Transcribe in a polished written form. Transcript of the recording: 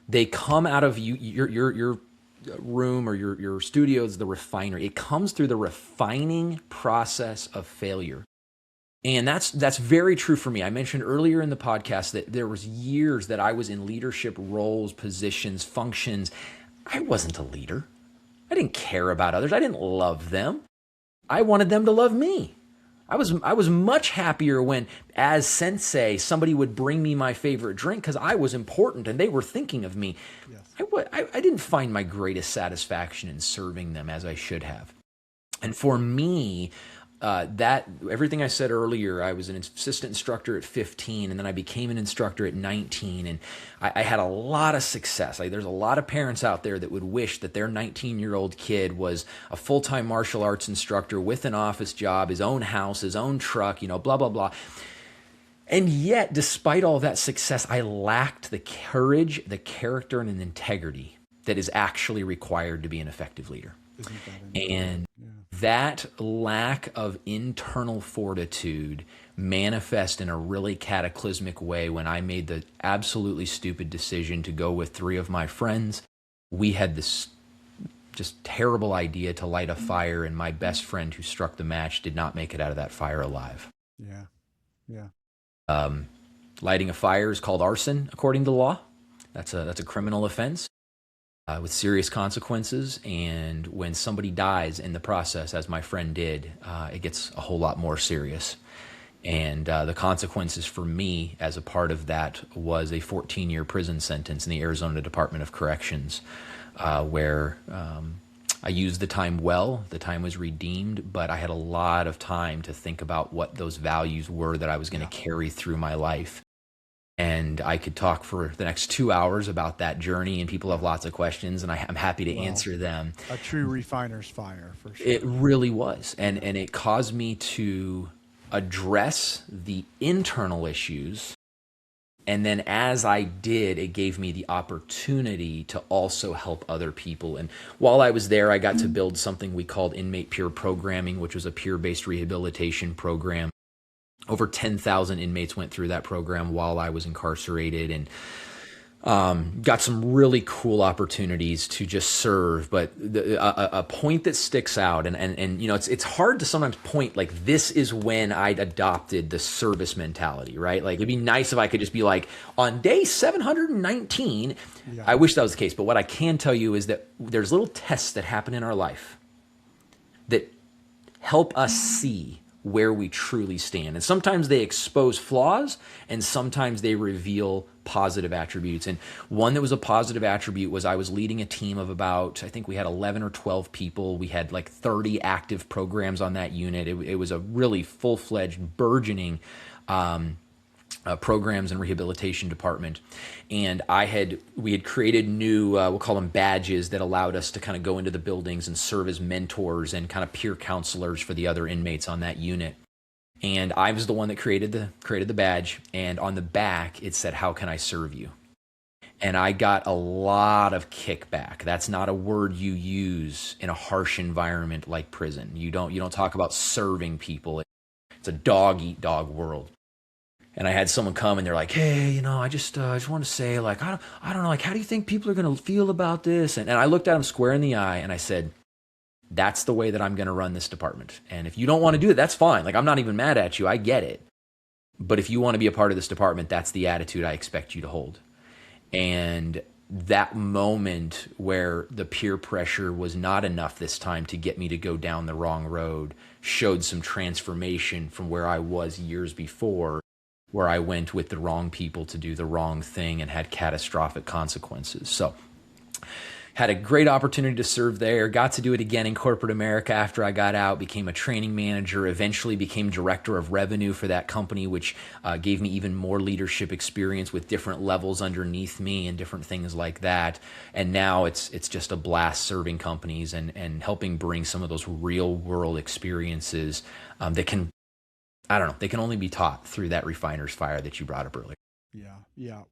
They come out of your room or your studio is the refinery. It comes through the refining process of failure. And that's very true for me. I mentioned earlier in the podcast that there was years that I was in leadership roles, positions, functions. I wasn't a leader. I didn't care about others. I didn't love them. I wanted them to love me. I was much happier when, as sensei, somebody would bring me my favorite drink because I was important and they were thinking of me. Yes. I didn't find my greatest satisfaction in serving them as I should have. And for me, that everything I said earlier, I was an assistant instructor at 15, and then I became an instructor at 19, and I had a lot of success. There's a lot of parents out there that would wish that their 19-year-old kid was a full-time martial arts instructor with an office job, his own house, his own truck, blah, blah, blah. And yet, despite all that success, I lacked the courage, the character, and an integrity that is actually required to be an effective leader. And that lack of internal fortitude manifest in a really cataclysmic way when I made the absolutely stupid decision to go with 3 of my friends. We had this just terrible idea to light a fire, and my best friend who struck the match did not make it out of that fire alive. Yeah. Lighting a fire is called arson according to law. That's a criminal offense. With serious consequences, and when somebody dies in the process, as my friend did, it gets a whole lot more serious. And the consequences for me as a part of that was a 14-year prison sentence in the Arizona Department of Corrections, where I used the time well. The time was redeemed, but I had a lot of time to think about what those values were that I was going to carry through my life. And I could talk for the next 2 hours about that journey, and people have lots of questions, and I'm happy to answer them. A true refiner's fire, for sure. It really was. And it caused me to address the internal issues. And then as I did, it gave me the opportunity to also help other people. And while I was there, I got to build something we called inmate peer programming, which was a peer-based rehabilitation program. Over 10,000 inmates went through that program while I was incarcerated, and got some really cool opportunities to just serve. But a point that sticks out, and it's hard to sometimes point like, this is when I adopted the service mentality, right? Like, it'd be nice if I could just be like, on day 719, I wish that was the case. But what I can tell you is that there's little tests that happen in our life that help us see where we truly stand. And sometimes they expose flaws, and sometimes they reveal positive attributes. And one that was a positive attribute was I was leading a team of about, I think we had 11 or 12 people. We had like 30 active programs on that unit. It was a really full-fledged, burgeoning programs and rehabilitation department. And we had created new, we'll call them badges, that allowed us to kind of go into the buildings and serve as mentors and kind of peer counselors for the other inmates on that unit. And I was the one that created the badge. And on the back, it said, "How can I serve you?" And I got a lot of kickback. That's not a word you use in a harsh environment like prison. You don't talk about serving people. It's a dog-eat-dog world. And I had someone come, and they're like, "Hey, I just want to say, like, I don't know, like, how do you think people are going to feel about this?" And I looked at him square in the eye, and I said, "That's the way that I'm going to run this department. And if you don't want to do it, that's fine. Like, I'm not even mad at you. I get it. But if you want to be a part of this department, that's the attitude I expect you to hold." And that moment where the peer pressure was not enough this time to get me to go down the wrong road showed some transformation from where I was years before, where I went with the wrong people to do the wrong thing and had catastrophic consequences. So had a great opportunity to serve there, got to do it again in corporate America after I got out, became a training manager, eventually became director of revenue for that company, which gave me even more leadership experience with different levels underneath me and different things like that. And now it's just a blast serving companies and helping bring some of those real world experiences that can, I don't know, they can only be taught through that refiner's fire that you brought up earlier. Yeah.